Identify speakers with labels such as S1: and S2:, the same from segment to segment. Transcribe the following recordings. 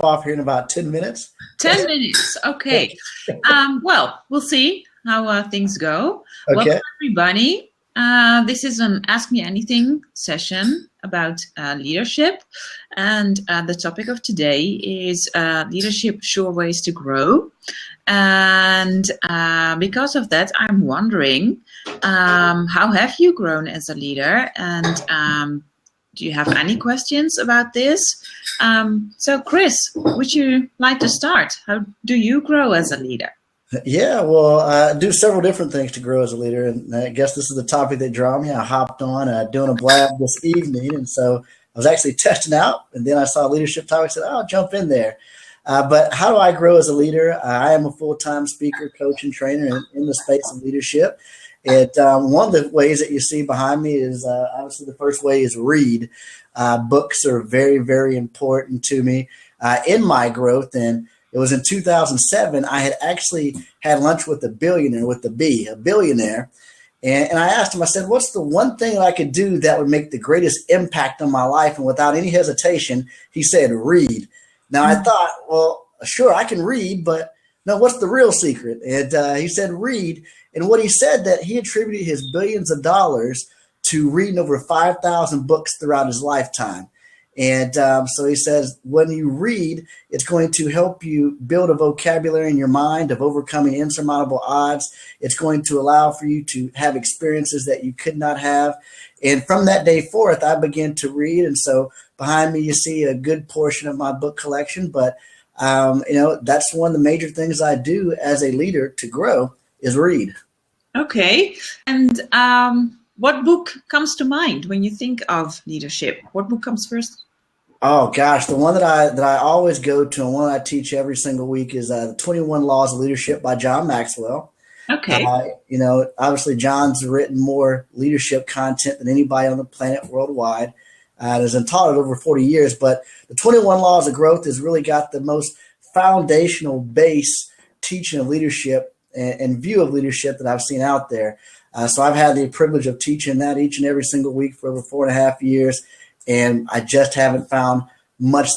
S1: off here in about 10 minutes.
S2: 10 minutes. Okay. Well, we'll see how things go.
S1: Okay.
S2: Welcome, everybody. This is an Ask Me Anything session about leadership. And the topic of today is leadership sure ways to grow. And because of that, I'm wondering, how have you grown as a leader? And do you have any questions about this? So Chris, would you like to start? How do you grow as a leader?
S1: Yeah, well, I do several different things to grow as a leader, and I guess this is the topic that drew me. I hopped on doing a blab this evening, and so I was actually testing out, and then I saw leadership topic, said, "Oh, I'll jump in there." But how do I grow as a leader? I am a full-time speaker, coach, and trainer in the space of leadership. One of the ways that you see behind me is obviously the first way is read. Books are very, very important to me in my growth. And it was in 2007, I had actually had lunch with a billionaire, with the B, a billionaire. And I asked him, I said, what's the one thing that I could do that would make the greatest impact on my life? And without any hesitation, he said, read. Now I thought, well, sure, I can read, but no, what's the real secret? And he said, read. And what he said, that he attributed his billions of dollars to reading over 5,000 books throughout his lifetime. And so he says, when you read, it's going to help you build a vocabulary in your mind of overcoming insurmountable odds. It's going to allow for you to have experiences that you could not have. And from that day forth, I began to read. And so behind me, you see a good portion of my book collection. But, that's one of the major things I do as a leader to grow is read.
S2: Okay. And what book comes to mind when you think of leadership? What book comes first?
S1: Oh gosh, the one that I always go to and one I teach every single week is the 21 Laws of Leadership by John Maxwell.
S2: Okay.
S1: Obviously John's written more leadership content than anybody on the planet worldwide. And has been taught it over 40 years, but the 21 Laws of Growth has really got the most foundational base teaching of leadership and view of leadership that I've seen out there. So I've had the privilege of teaching that each and every single week for over 4.5 years. And I just haven't found much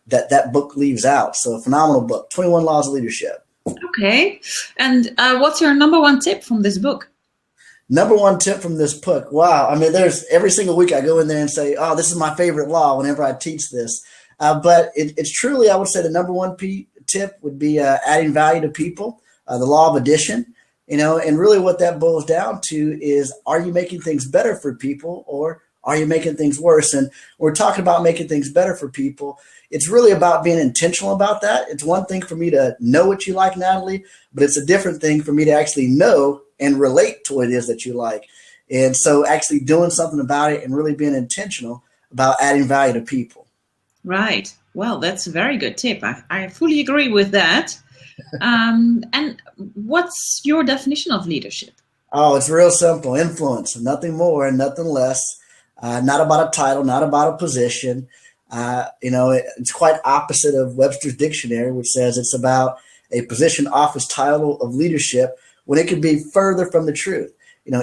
S1: that book leaves out. So a phenomenal book, 21 Laws of Leadership.
S2: Okay. And what's your number one tip from this book?
S1: Number one tip from this book. Wow. I mean, there's every single week I go in there and say, oh, this is my favorite law whenever I teach this. But it's truly, I would say the number one tip would be adding value to people, the law of addition. And really what that boils down to is, are you making things better for people or are you making things worse? And we're talking about making things better for people. It's really about being intentional about that. It's one thing for me to know what you like, Natalie, but it's a different thing for me to actually know and relate to what it is that you like. And so actually doing something about it and really being intentional about adding value to people.
S2: Right. Well, that's a very good tip. I fully agree with that. And what's your definition of leadership?
S1: Oh, it's real simple. Influence, nothing more and nothing less. Not about a title, not about a position. It's quite opposite of Webster's dictionary, which says it's about a position, office, title of leadership when it could be further from the truth.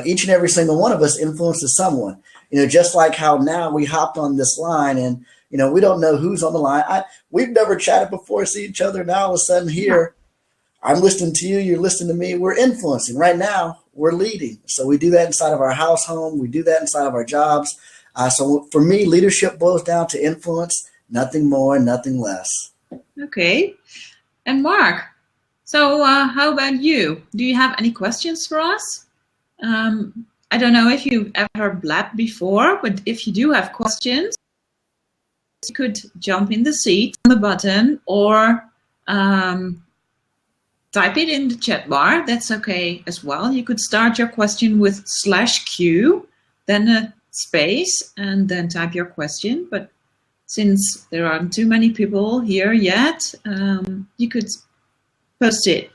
S1: Each and every single one of us influences someone. Just like how now we hopped on this line and, we don't know who's on the line. We've never chatted before, see each other. Now all of a sudden here, I'm listening to you, you're listening to me. We're influencing. Right now, we're leading. So we do that inside of our house home. We do that inside of our jobs. So for me, leadership boils down to influence, nothing more, nothing less.
S2: Okay. And Mark, so how about you? Do you have any questions for us? I don't know if you've ever blabbed before, but if you do have questions, you could jump in the seat on the button or type it in the chat bar. That's okay as well. You could start your question with /Q, then a space, and then type your question. But since there aren't too many people here yet, you could post it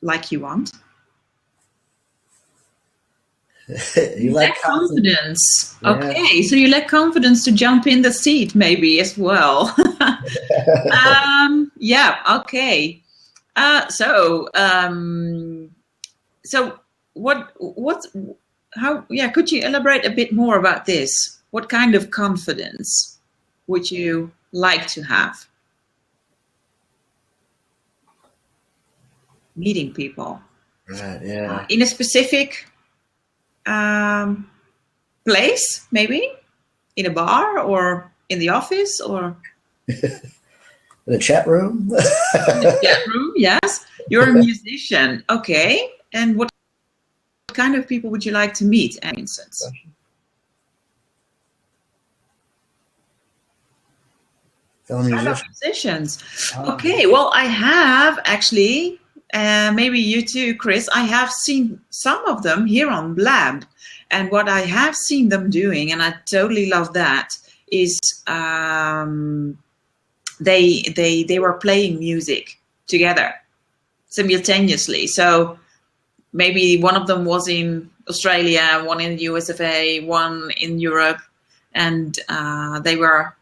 S2: like you want.
S1: You lack
S2: confidence.
S1: Yeah.
S2: Okay, so you lack confidence to jump in the seat maybe as well. Yeah, okay. So could you elaborate a bit more about this? What kind of confidence would you like to have? meeting people
S1: Right. Yeah.
S2: in a specific place, maybe in a bar or in the office or
S1: In the chat room.
S2: in the chat room. Yes, you're a musician. Okay, and what kind of people would you like to meet, for instance?
S1: Fellow
S2: I love
S1: musician.
S2: musicians.
S1: Oh,
S2: Okay, well, I have actually, maybe you too, Chris. I have seen some of them here on Blab, and what I have seen them doing, and I totally love that, is they were playing music together simultaneously. So maybe one of them was in Australia, one in the USFA, one in Europe, and they were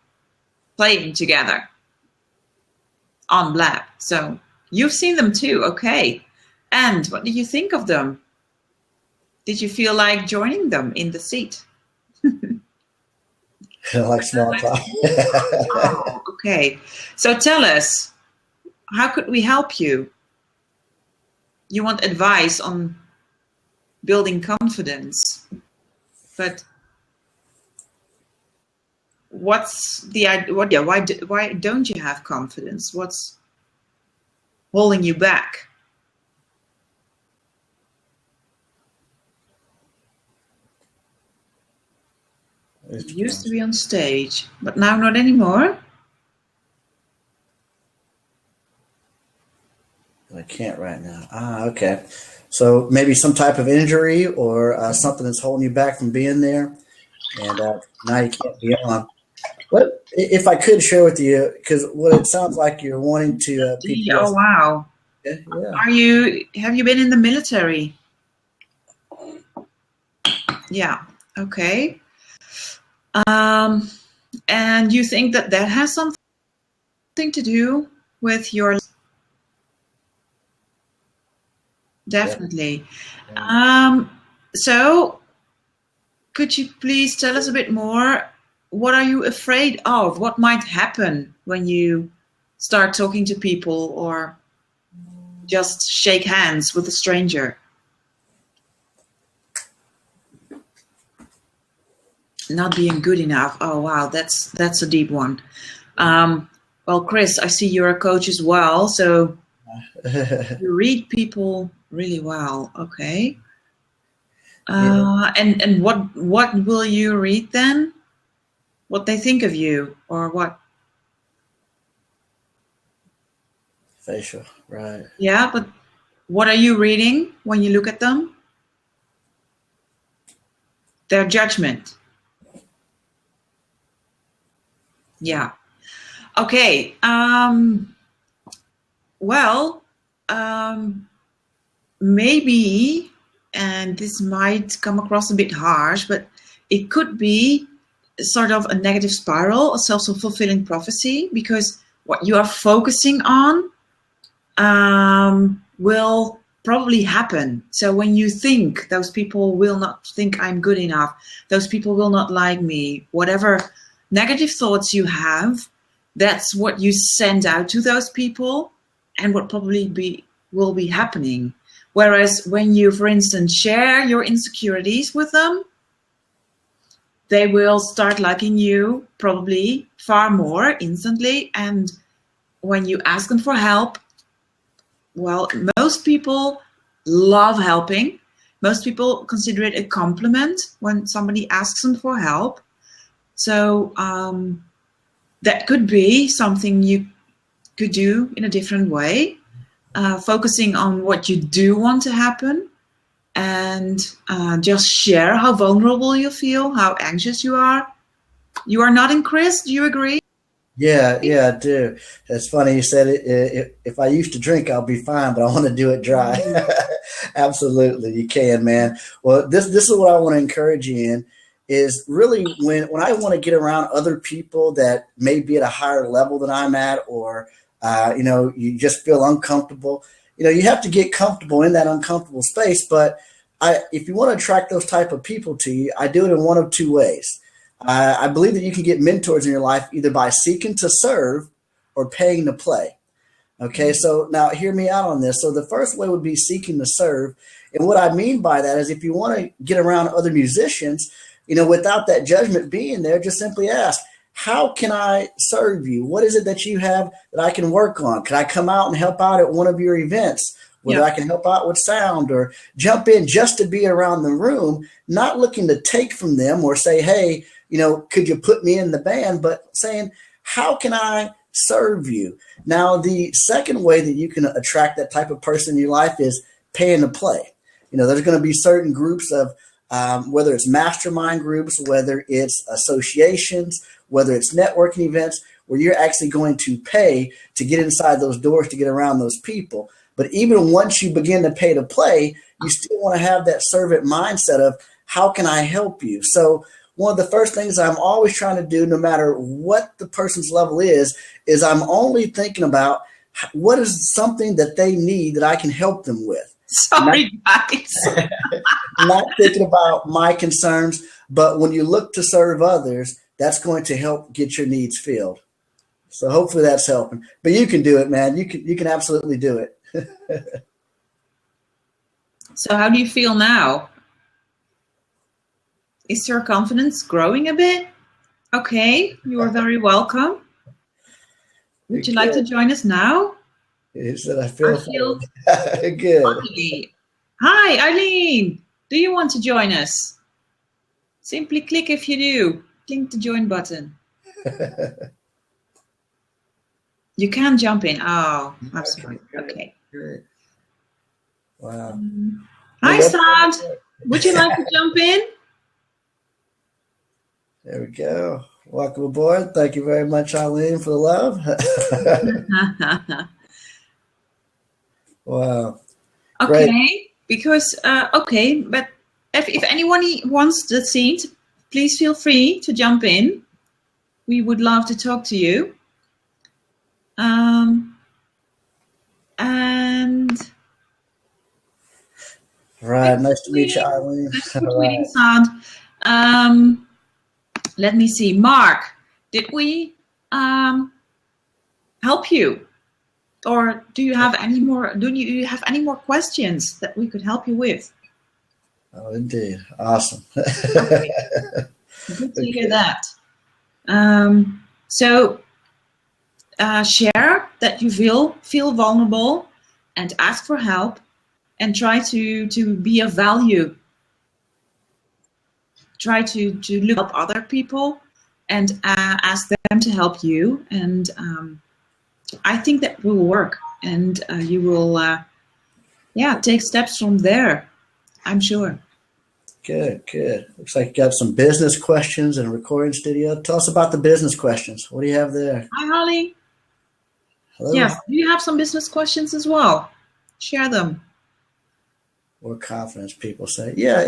S2: playing together on Blab. So you've seen them too, okay. And what did you think of them? Did you feel like joining them in the seat?
S1: like small talk.
S2: Oh, okay. So tell us, how could we help you? You want advice on building confidence, but what's the what? Yeah, why don't you have confidence? What's holding you back? You used to be on stage, but now not anymore.
S1: I can't right now. Okay. So maybe some type of injury or something that's holding you back from being there, and now you can't be on. What if I could share with you? Because what it sounds like you're wanting to.
S2: Oh wow!
S1: Yeah.
S2: Have you been in the military? Yeah. Okay. And you think that has something to do with your definitely.
S1: Yeah.
S2: So could you please tell us a bit more? What are you afraid of? What might happen when you start talking to people or just shake hands with a stranger? Not being good enough. Oh wow, that's a deep one. Well, Chris, I see you're a coach as well, so you read people really well. Okay. And what will you read then? What they think of you or what?
S1: Facial, right?
S2: Yeah, but what are you reading when you look at them? Their judgment. Yeah. Okay. Well, maybe, and this might come across a bit harsh, but it could be sort of a negative spiral, a self-fulfilling prophecy, because what you are focusing on will probably happen. So when you think those people will not think I'm good enough, those people will not like me, whatever negative thoughts you have, that's what you send out to those people and what probably will be happening. Whereas when you, for instance, share your insecurities with them, they will start liking you probably far more instantly. And when you ask them for help, well, most people love helping. Most people consider it a compliment when somebody asks them for help. So that could be something you could do in a different way, focusing on what you do want to happen and just share how vulnerable you feel, how anxious you are. You are nodding, Chris. Do you agree?
S1: Yeah, I do. It's funny you said it. If I used to drink, I'll be fine, but I want to do it dry. Absolutely, you can, man. Well, this is what I want to encourage you in is really when I want to get around other people that may be at a higher level than I'm at, or you just feel uncomfortable. You have to get comfortable in that uncomfortable space. But if you want to attract those type of people to you, I do it in one of two ways. I believe that you can get mentors in your life either by seeking to serve or paying to play. Okay, so now hear me out on this. So the first way would be seeking to serve. And what I mean by that is if you want to get around other musicians, without that judgment being there, just simply ask, how can I serve you? What is it that you have that I can work on? Can I come out and help out at one of your events? Whether
S2: Yeah.
S1: I can help out with sound or jump in just to be around the room, not looking to take from them or say, hey, could you put me in the band? But saying, how can I serve you? Now, the second way that you can attract that type of person in your life is paying to play. There's going to be certain groups of, whether it's mastermind groups, whether it's associations, whether it's networking events, where you're actually going to pay to get inside those doors, to get around those people. But even once you begin to pay to play, you still want to have that servant mindset of, how can I help you? So one of the first things I'm always trying to do, no matter what the person's level is I'm only thinking about what is something that they need that I can help them with.
S2: Sorry, guys.
S1: Not thinking about my concerns, but when you look to serve others, that's going to help get your needs filled. So hopefully that's helping. But you can do it, man. You can absolutely do it.
S2: So how do you feel now? Is your confidence growing a bit? Okay, you are very welcome. Would you like to join us now?
S1: He said, I feel good.
S2: Finally. Hi, Eileen. Do you want to join us? Simply click if you do. Click the join button. You can jump in. Oh, I'm sorry. Okay.
S1: Great. Wow.
S2: Hi, Sad. Would you like to jump in?
S1: There we go. Welcome aboard. Thank you very much, Eileen, for the love. Wow.
S2: Okay,
S1: Great.
S2: because, but if anyone wants the seat, please feel free to jump in. We would love to talk to you. And
S1: Right. Nice to meet you, Eileen. All right.
S2: Sad. Let me see. Mark, did we help you? Or do you have any more? Do you have any more questions that we could help you with?
S1: Oh, indeed. Awesome.
S2: Okay. Good to hear that. So share that you feel vulnerable and ask for help and try to be of value. Try to look up other people and ask them to help you. And I think that will work. And you will, take steps from there, I'm sure.
S1: Good. Looks like you got some business questions in a recording studio. Tell us about the business questions. What do you have there?
S2: Hi, Holly.
S1: Hello?
S2: Yes, do you have some business questions as well? Share them.
S1: More confidence, people say. Yeah,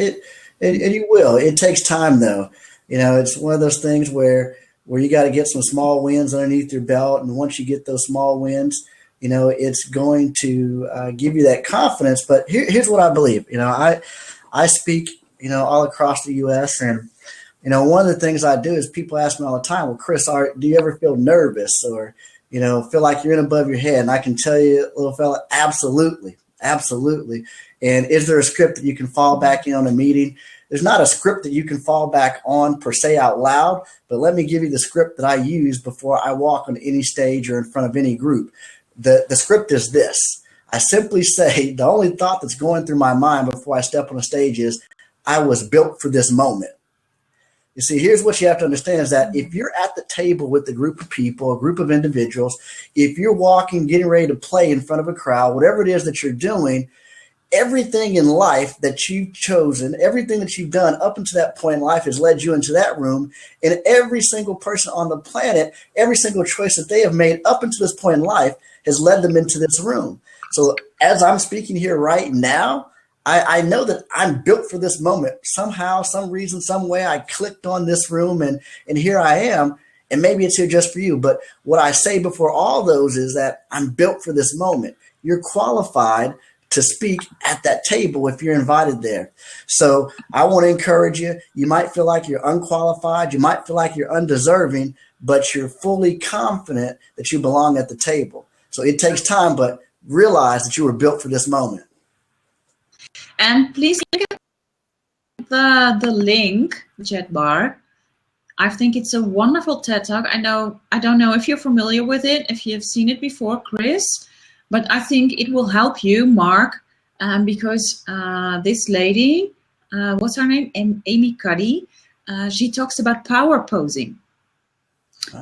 S1: and you will. It takes time, though. It's one of those things where you got to get some small wins underneath your belt. And once you get those small wins, it's going to give you that confidence. But here's what I believe. I speak, all across the U.S. And, one of the things I do is people ask me all the time, well, Chris, do you ever feel nervous or, feel like you're in above your head? And I can tell you, little fella, absolutely. Absolutely. And is there a script that you can fall back in on a meeting? There's not a script that you can fall back on per se out loud, but let me give you the script that I use before I walk on any stage or in front of any group. The script is this. I simply say the only thought that's going through my mind before I step on a stage is, I was built for this moment. You see, here's what you have to understand is that if you're at the table with a group of people, a group of individuals, if you're walking, getting ready to play in front of a crowd, whatever it is that you're doing, everything in life that you've chosen, everything that you've done up until that point in life has led you into that room. And every single person on the planet, every single choice that they have made up until this point in life has led them into this room. So as I'm speaking here right now, I know that I'm built for this moment. Somehow, some reason, some way I clicked on this room and here I am. And maybe it's here just for you. But what I say before all those is that I'm built for this moment. You're qualified to speak at that table if you're invited there. So I want to encourage you. You might feel like you're unqualified. You might feel like you're undeserving, but you're fully confident that you belong at the table. So it takes time, but realize that you were built for this moment.
S2: And please look at the link, chat bar. I think it's a wonderful TED Talk. I don't know if you're familiar with it, if you've seen it before, Chris, but I think it will help you, Mark, because this lady, what's her name? Amy Cuddy, she talks about power posing.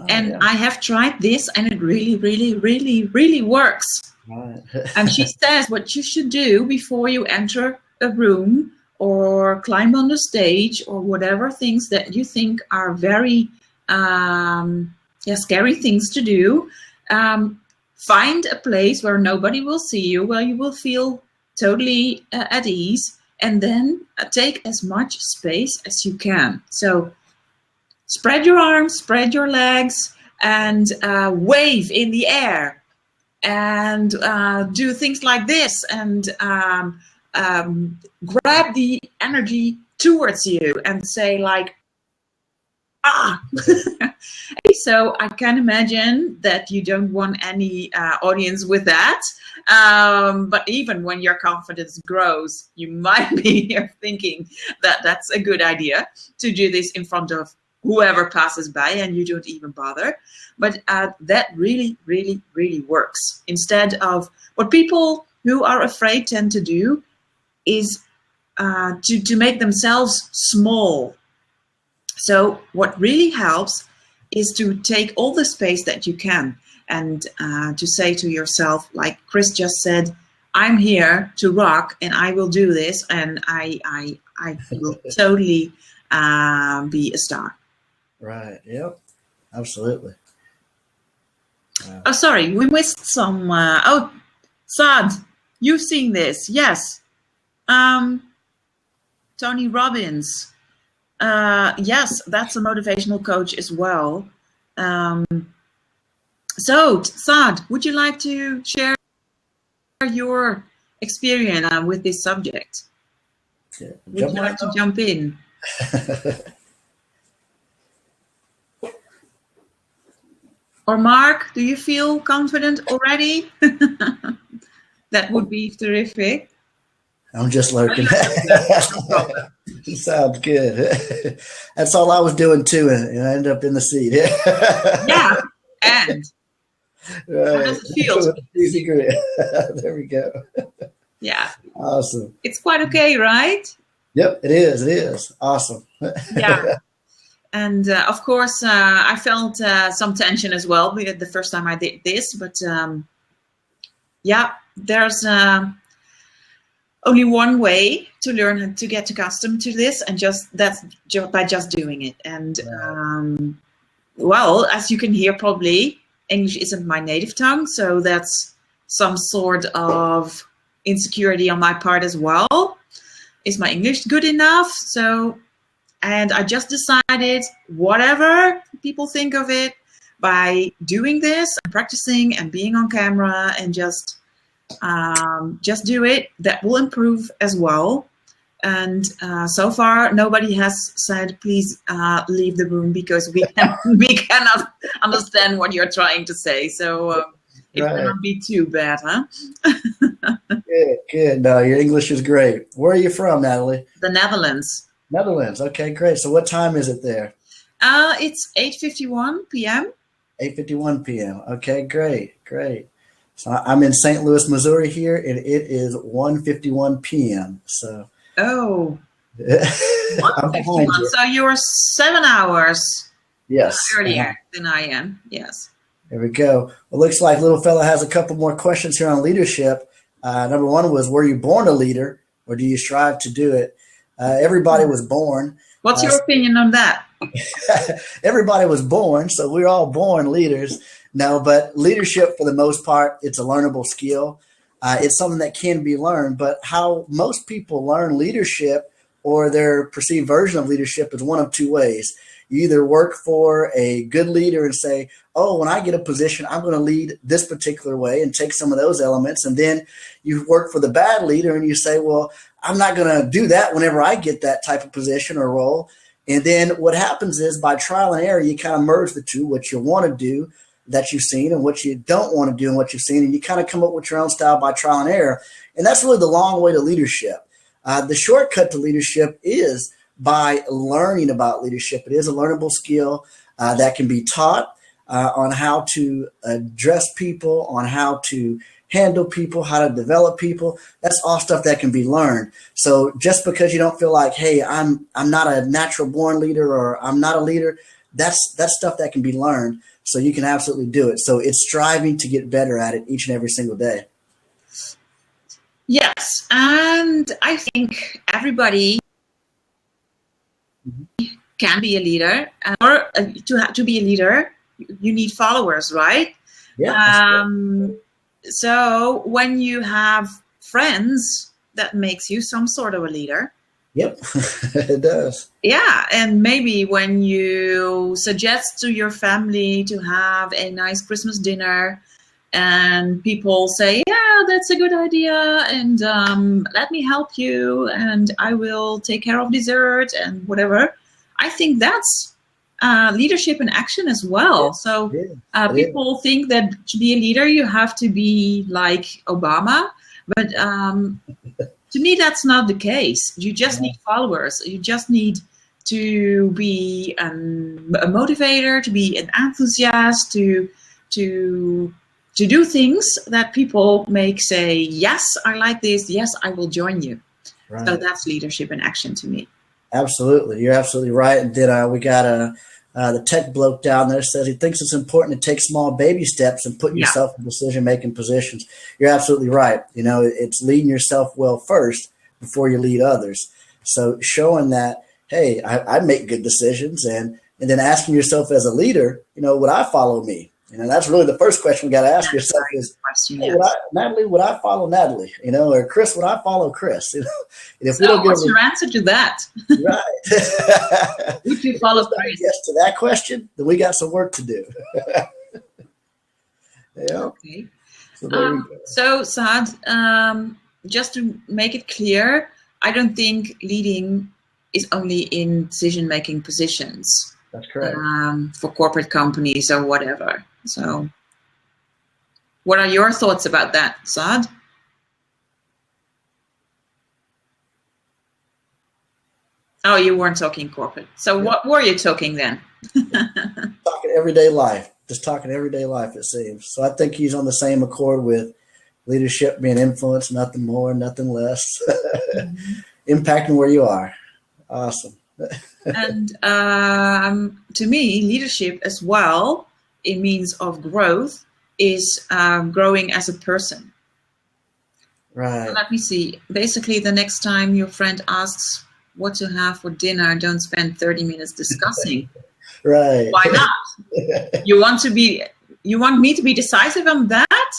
S2: And yeah. I have tried this and it really, really, really, really works. Right. And she says what you should do before you enter a room or climb on the stage or whatever things that you think are very scary things to do. Find a place where nobody will see you, where you will feel totally at ease, and then take as much space as you can. So spread your arms, spread your legs, and wave in the air, and do things like this, and grab the energy towards you and say like, ah. So I can imagine that you don't want any audience with that. But even when your confidence grows, you might be thinking that that's a good idea to do this in front of whoever passes by and you don't even bother. But that really, really, really works. Instead of what people who are afraid tend to do is to make themselves small. So what really helps is to take all the space that you can and to say to yourself, like Chris just said, I'm here to rock and I will do this and I will totally be a star.
S1: Right. Yep. Absolutely.
S2: Oh, sorry, we missed some. Saad, you've seen this, yes. Tony Robbins. Yes, that's a motivational coach as well. So, Saad, would you like to share your experience with this subject?
S1: Yeah,
S2: would you like to jump in? Or Mark, do you feel confident already? That would be terrific.
S1: I'm just lurking. Sounds good. That's all I was doing too, and I ended up in the seat.
S2: Yeah, and right. How does it feel?
S1: Easy grit. There we go.
S2: Yeah.
S1: Awesome.
S2: It's quite okay, right?
S1: Yep, it is. It is. Awesome.
S2: Yeah. And of course, I felt some tension as well the first time I did this. But yeah, there's only one way to learn to get accustomed to this, and that's by just doing it. And well, as you can hear, probably English isn't my native tongue, so that's some sort of insecurity on my part as well. Is my English good enough? So. And I just decided, whatever people think of it, by doing this and practicing and being on camera and just do it, that will improve as well. And so far, nobody has said, please leave the room because we cannot understand what you're trying to say. So it cannot be too bad, huh?
S1: Good. No, your English is great. Where are you from, Natalie?
S2: The Netherlands.
S1: Netherlands. Okay, great. So what time is it there?
S2: It's 8:51 p.m.
S1: 8:51 p.m. Okay, great. So I'm in St. Louis, Missouri here, and it is 1:51 p.m. So
S2: I'm
S1: behind you.
S2: So you're 7 hours earlier than I am. Yes.
S1: There we go. Well, looks like little fella has a couple more questions here on leadership. Number one was, were you born a leader or do you strive to do it? Everybody was born.
S2: What's your opinion on that?
S1: Everybody was born, so we're all born leaders. No, but leadership, for the most part, it's a learnable skill. It's something that can be learned, but how most people learn leadership or their perceived version of leadership is one of two ways. You either work for a good leader and say, oh, when I get a position, I'm going to lead this particular way and take some of those elements. And then you work for the bad leader and you say, well, I'm not going to do that whenever I get that type of position or role. And then what happens is by trial and error, you kind of merge the two, what you want to do that you've seen and what you don't want to do and what you've seen, and you kind of come up with your own style by trial and error. And that's really the long way to leadership. The shortcut to leadership is by learning about leadership. It is a learnable skill that can be taught on how to address people, on how to handle people, how to develop people. That's all stuff that can be learned. So just because you don't feel like, hey, I'm not a natural born leader or I'm not a leader, that's stuff that can be learned. So you can absolutely do it. So it's striving to get better at it each and every single day.
S2: Yes, and I think everybody can be a leader, or to be a leader, you need followers, right?
S1: Yeah.
S2: So when you have friends, that makes you some sort of a leader.
S1: Yep, it does.
S2: Yeah, and maybe when you suggest to your family to have a nice Christmas dinner, and people say, yeah, that's a good idea, and let me help you, and I will take care of dessert and whatever. I think that's leadership in action as well. So people think that to be a leader, you have to be like Obama, but to me, that's not the case. You just need followers. You just need to be a motivator, to be an enthusiast, to do things that people make say, yes, I like this. Yes, I will join you. Right. So that's leadership in action to me.
S1: Absolutely. You're absolutely right. And then we got the tech bloke down there says he thinks it's important to take small baby steps and put yourself in decision-making positions. You're absolutely right. You know, it's leading yourself well first before you lead others. So showing that, hey, I make good decisions, and then asking yourself as a leader, you know, would I follow me? You know, that's really the first question we got to ask yourself is, hey, Natalie, would I follow Natalie? You know, or Chris, would I follow Chris? You know, and if we don't
S2: what's your answer to that?
S1: Right.
S2: Would you follow Chris?
S1: Yes, to that question, then we got some work to do. Yeah.
S2: Okay. So Saad, just to make it clear, I don't think leading is only in decision-making positions.
S1: That's correct.
S2: For corporate companies or whatever. So what are your thoughts about that, Saad? Oh, you weren't talking corporate. So what were you talking then?
S1: Talking everyday life. Just talking everyday life, it seems. So I think he's on the same accord with leadership being influence, nothing more, nothing less. Impacting where you are. Awesome.
S2: And to me, leadership as well, in means of growth, is growing as a person.
S1: Right.
S2: So let me see. Basically, the next time your friend asks what to have for dinner, don't spend 30 minutes discussing.
S1: Right.
S2: Why not? You want me to be decisive on that?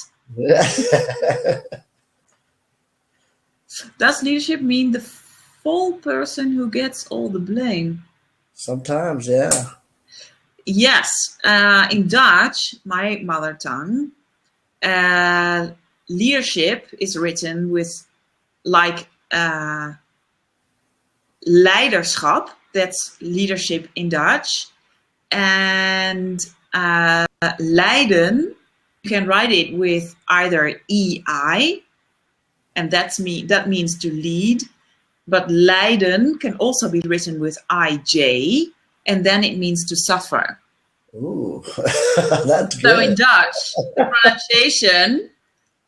S2: Does leadership mean the full person who gets all the blame?
S1: Sometimes, yeah.
S2: Yes. In Dutch, my mother tongue, leadership is written with like leiderschap. That's leadership in Dutch. And leiden, you can write it with either EI, and that means to lead. But leiden can also be written with IJ, and then it means to suffer.
S1: Ooh, that's good.
S2: So in Dutch, the pronunciation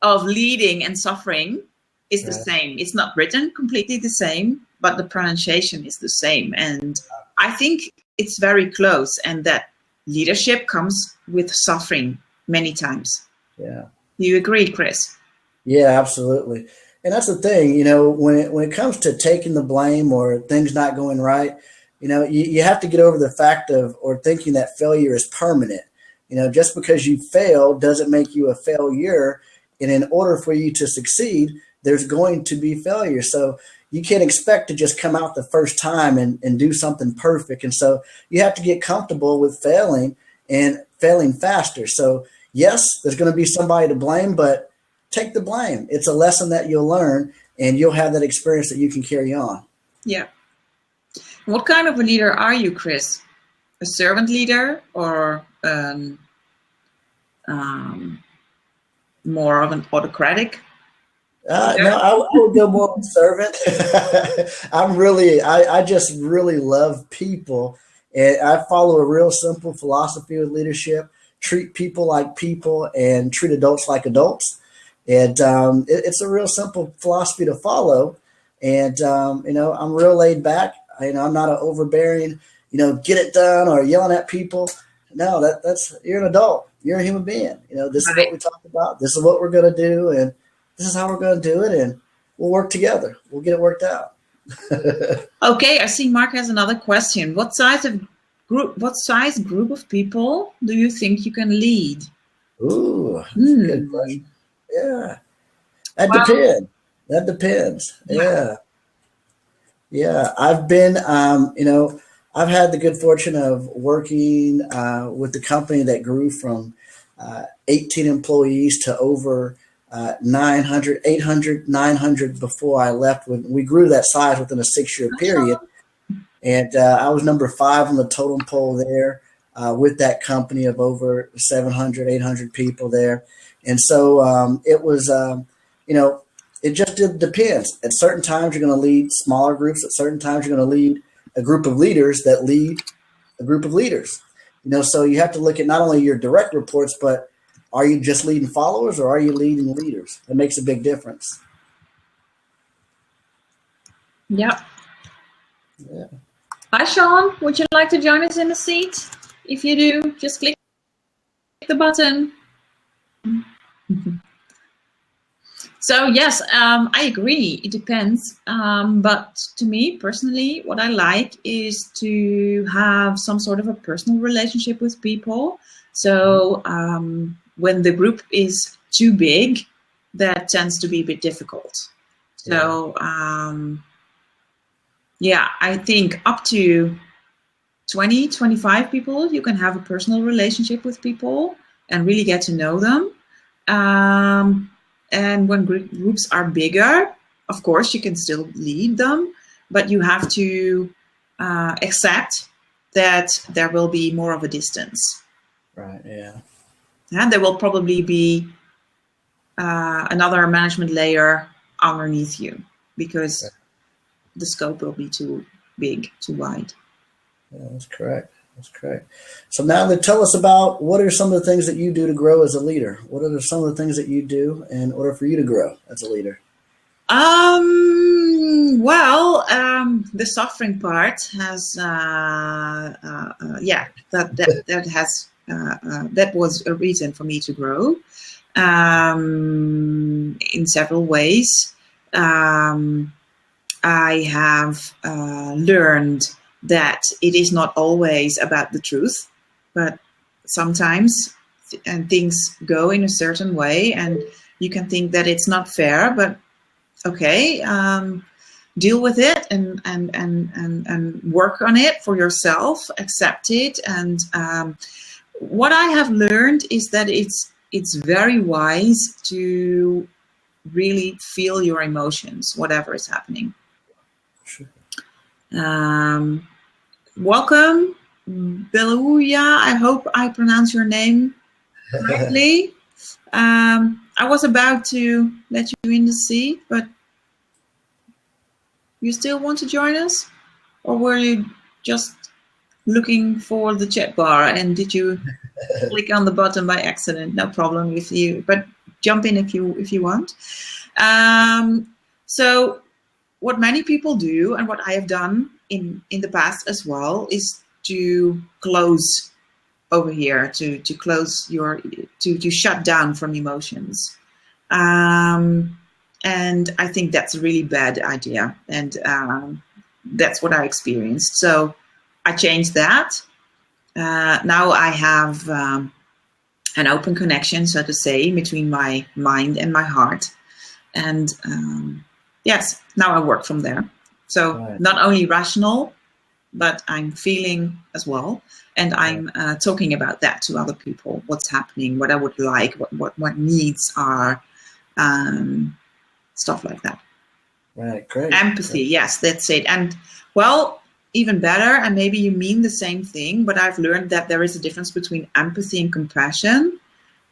S2: of leading and suffering is the same. It's not written completely the same, but the pronunciation is the same. And I think it's very close, and that leadership comes with suffering many times.
S1: Yeah.
S2: Do you agree, Chris?
S1: Yeah, absolutely. And that's the thing, you know, when it comes to taking the blame or things not going right, you know, you have to get over the fact of, or thinking that failure is permanent. You know, just because you fail doesn't make you a failure. And in order for you to succeed, there's going to be failure. So you can't expect to just come out the first time and do something perfect. And so you have to get comfortable with failing and failing faster. So yes, there's going to be somebody to blame, but take the blame. It's a lesson that you'll learn, and you'll have that experience that you can carry on.
S2: Yeah. What kind of a leader are you, Chris? A servant leader or more of an autocratic?
S1: No, I would go more with servant. I just really love people, and I follow a real simple philosophy with leadership: treat people like people, and treat adults like adults. And it's a real simple philosophy to follow. And I'm real laid back. I'm not an overbearing, get it done or yelling at people. No, that's you're an adult. You're a human being. This is what we talked about. This is what we're going to do, and this is how we're going to do it, and we'll work together. We'll get it worked out.
S2: Okay, I see Mark has another question. What size group of people do you think you can lead?
S1: Ooh, that's a good question. Yeah, depends. That depends. Yeah. I've been, I've had the good fortune of working with the company that grew from 18 employees to over 900, 800, 900 before I left. When we grew that size within a 6-year period. And I was number 5 on the totem pole there with that company of over 700, 800 people there. And so it was, it just depends. At certain times, you're going to lead smaller groups. At certain times, you're going to lead a group of leaders that lead a group of leaders. So you have to look at not only your direct reports, but are you just leading followers or are you leading leaders? That makes a big difference.
S2: Yeah. Hi, Sean. Would you like to join us in the seat? If you do, just click the button. So yes, I agree. It depends. But to me personally, what I like is to have some sort of a personal relationship with people. So when the group is too big, that tends to be a bit difficult. So I think up to 20, 25 people, you can have a personal relationship with people and really get to know them. And when groups are bigger, of course, you can still lead them, but you have to accept that there will be more of a distance.
S1: Right, yeah.
S2: And there will probably be another management layer underneath you because the scope will be too big, too wide.
S1: Yeah, that's correct. So now tell us about what are some of the things that you do to grow as a leader? What are some of the things that you do in order for you to grow as a leader?
S2: The suffering part has, that was a reason for me to grow in several ways. I have learned that it is not always about the truth, but sometimes things go in a certain way and you can think that it's not fair, but okay, deal with it and work on it for yourself, accept it. And what I have learned is that it's very wise to really feel your emotions, whatever is happening.
S1: Sure.
S2: Welcome, Beluya. I hope I pronounce your name correctly. I was about to let you in the seat, but you still want to join us? Or were you just looking for the chat bar and did you click on the button by accident? No problem with you, but jump in if you want. So what many people do and what I have done in the past as well is to close over here, to close to shut down from emotions. And I think that's a really bad idea. And that's what I experienced. So I changed that. Now I have an open connection, so to say, between my mind and my heart. And yes, now I work from there. So not only rational, but I'm feeling as well. And I'm talking about that to other people, what's happening, what I would like, what needs are, stuff like that.
S1: Right, great.
S2: Empathy, yes, that's it. And well, even better, and maybe you mean the same thing, but I've learned that there is a difference between empathy and compassion.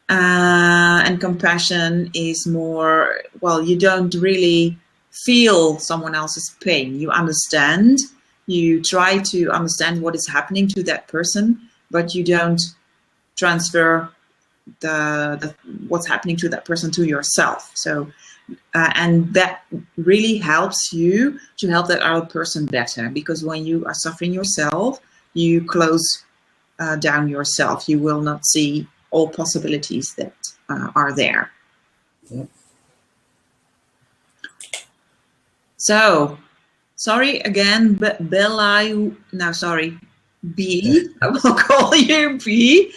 S2: And compassion is more, well, you don't really feel someone else's pain. You understand, you try to understand what is happening to that person, but you don't transfer the what's happening to that person to yourself. So and that really helps you to help that other person better, because when you are suffering yourself, you close down yourself. You will not see all possibilities that are there.
S1: Yep.
S2: So, sorry again, Bella. No, sorry, B. I will call you B.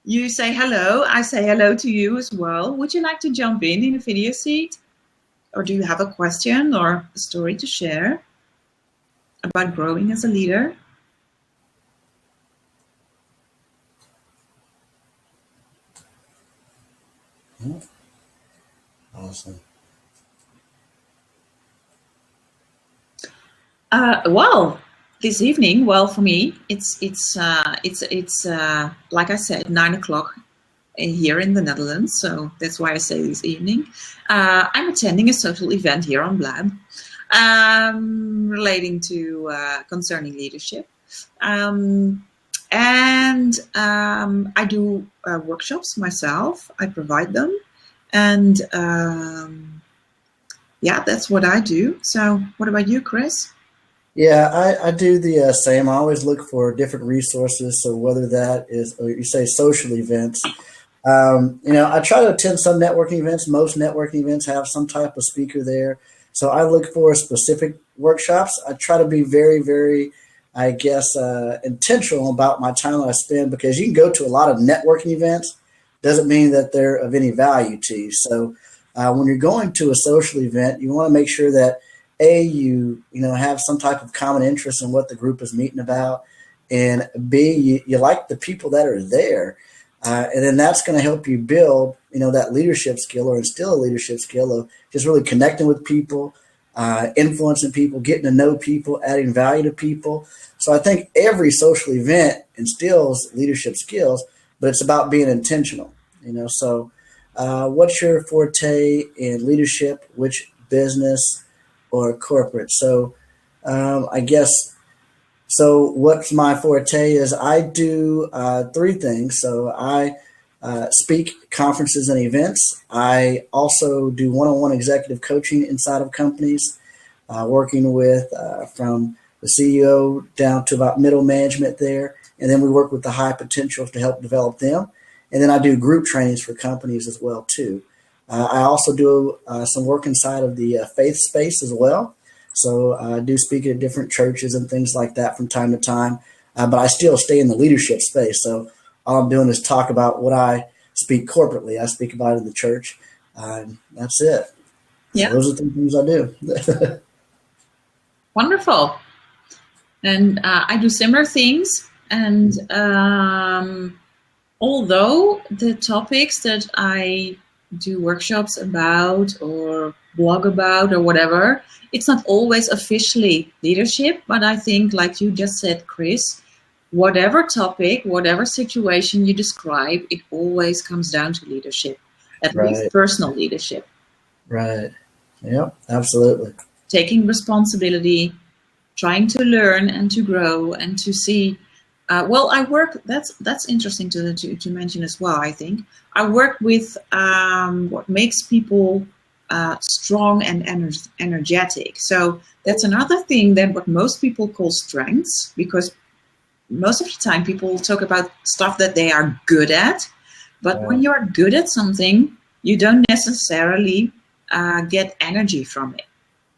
S2: You say hello. I say hello to you as well. Would you like to jump in a video seat? Or do you have a question or a story to share about growing as a leader?
S1: Awesome.
S2: Well, this evening, well, for me, it's like I said, 9 o'clock here in the Netherlands. So that's why I say this evening. I'm attending a social event here on Blab, relating to concerning leadership. And I do workshops myself. I provide them. And yeah, that's what I do. So what about you, Chris?
S1: Yeah, I do the same. I always look for different resources. So whether that is, or you say social events, I try to attend some networking events. Most networking events have some type of speaker there. So I look for specific workshops. I try to be very, very, I guess, intentional about my time that I spend, because you can go to a lot of networking events. Doesn't mean that they're of any value to you. So when you're going to a social event, you want to make sure that you have some type of common interest in what the group is meeting about, and B, you like the people that are there, and then that's going to help you build that leadership skill, or instill a leadership skill of just really connecting with people, influencing people, getting to know people, adding value to people. So I think every social event instills leadership skills, but it's about being intentional. So what's your forte in leadership? Which business or corporate? So I guess, so what's my forte is I do three things. So I speak conferences and events. I also do one-on-one executive coaching inside of companies, working with from the CEO down to about middle management there. And then we work with the high potentials to help develop them. And then I do group trainings for companies as well too. I also do some work inside of the faith space as well. So I do speak at different churches and things like that from time to time, but I still stay in the leadership space. So all I'm doing is talk about what I speak corporately. I speak about it in the church. That's it.
S2: Yeah.
S1: So those are the things I do.
S2: Wonderful. And I do similar things. And although the topics that I do workshops about or blog about or whatever, it's not always officially leadership, but I think, like you just said, Chris, whatever topic, whatever situation you describe, it always comes down to leadership, at least personal leadership.
S1: Right. Yep, absolutely.
S2: Taking responsibility, trying to learn and to grow and to see. Well, I work, that's interesting to mention as well, I think. I work with what makes people strong and energetic. So that's another thing than what most people call strengths, because most of the time people talk about stuff that they are good at. But when you're good at something, you don't necessarily get energy from it.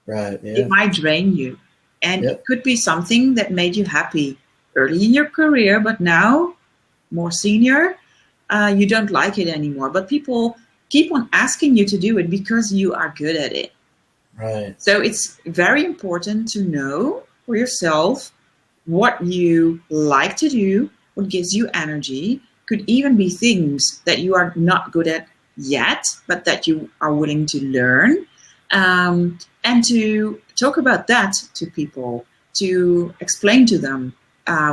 S1: Right. Yeah.
S2: It might drain you. And it could be something that made you happy early in your career, but now, more senior, you don't like it anymore. But people keep on asking you to do it because you are good at it.
S1: Right.
S2: So it's very important to know for yourself what you like to do, what gives you energy. Could even be things that you are not good at yet, but that you are willing to learn. And to talk about that to people, to explain to them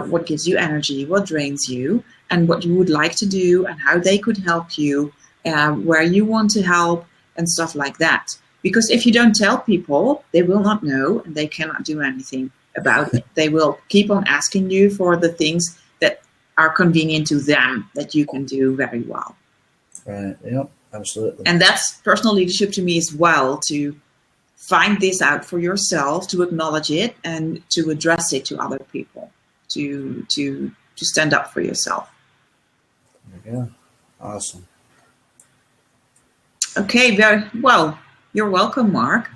S2: what gives you energy, what drains you, and what you would like to do and how they could help you, where you want to help and stuff like that. Because if you don't tell people, they will not know and they cannot do anything about it. They will keep on asking you for the things that are convenient to them that you can do very well.
S1: Right. Yep. Absolutely.
S2: And that's personal leadership to me as well, to find this out for yourself, to acknowledge it and to address it to other people, to stand up for yourself.
S1: There you go. Awesome.
S2: Okay, very well. You're welcome, Mark.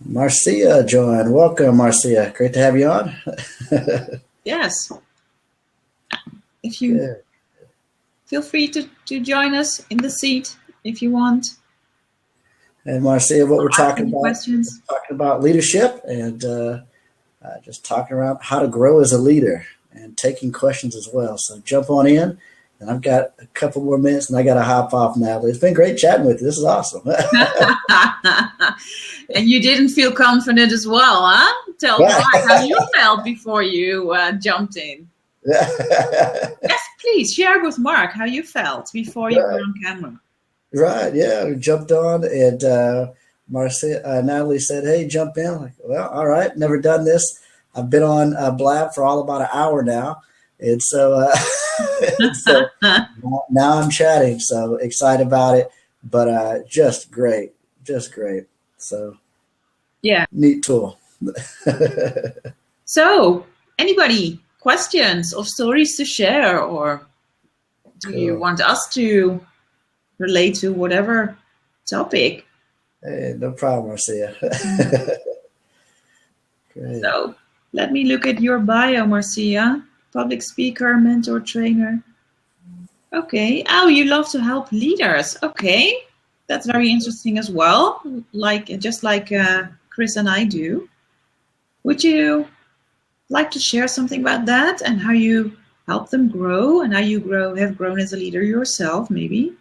S1: Marcia joined. Welcome, Marcia. Great to have you on.
S2: Yes. If you feel free to join us in the seat if you want.
S1: And Marcia, what we're talking about,
S2: questions?
S1: Talking about leadership and just talking about how to grow as a leader and taking questions as well. So jump on in. And I've got a couple more minutes, and I got to hop off now. But it's been great chatting with you. This is awesome.
S2: And you didn't feel confident as well, huh? Tell Mark how you felt before you jumped in. Yes, please share with Mark how you felt before you were on camera.
S1: Right, yeah. We jumped on, and Natalie said, hey, jump in. I'm like, well, all right, never done this. I've been on Blab for all about an hour now. And so, so now I'm chatting, so excited about it, but just great. So
S2: yeah,
S1: neat tool.
S2: So anybody, questions or stories to share, or do you want us to relate to whatever topic?
S1: Hey, no problem, Marcia. Great.
S2: So let me look at your bio, Marcia. Public speaker, mentor, trainer. Okay. Oh, you love to help leaders. Okay. That's very interesting as well. Just like Chris and I do. Would you like to share something about that and how you help them grow and how you have grown as a leader yourself, maybe?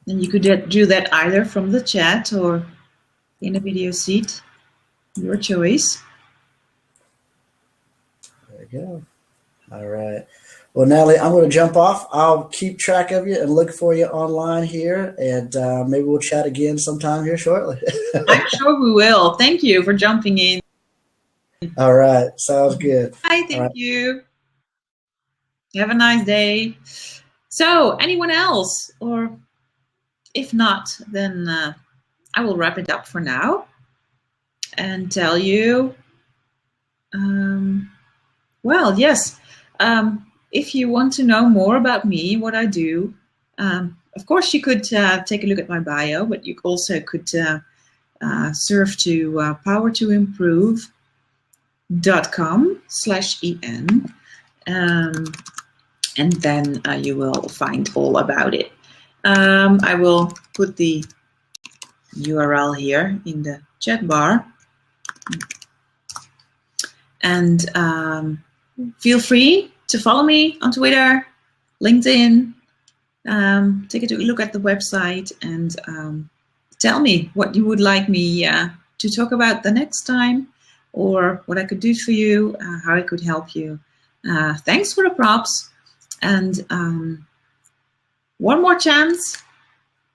S2: And you could do that either from the chat or in a video seat. Your choice.
S1: There you go. All right. Well, Natalie, I'm going to jump off. I'll keep track of you and look for you online here, and maybe we'll chat again sometime here shortly.
S2: I'm sure we will. Thank you for jumping in.
S1: All right. Sounds good.
S2: Hi, thank you. Have a nice day. So, anyone else? Or if not, then I will wrap it up for now and tell you, well, yes, if you want to know more about me, what I do, of course you could take a look at my bio, but you also could surf to powertoimprove.com/en, and then you will find all about it. I will put the URL here in the chat bar. And feel free to follow me on Twitter, LinkedIn. Take a look at the website and tell me what you would like me to talk about the next time, or what I could do for you, how I could help you. Thanks for the props. And one more chance.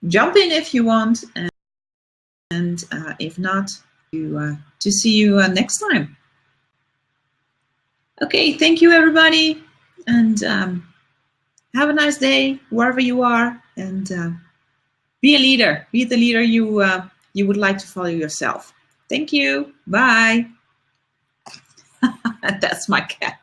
S2: Jump in if you want. And if not, to see you next time. Okay, thank you, everybody, and have a nice day wherever you are, and be a leader. Be the leader you would like to follow yourself. Thank you. Bye. That's my cat.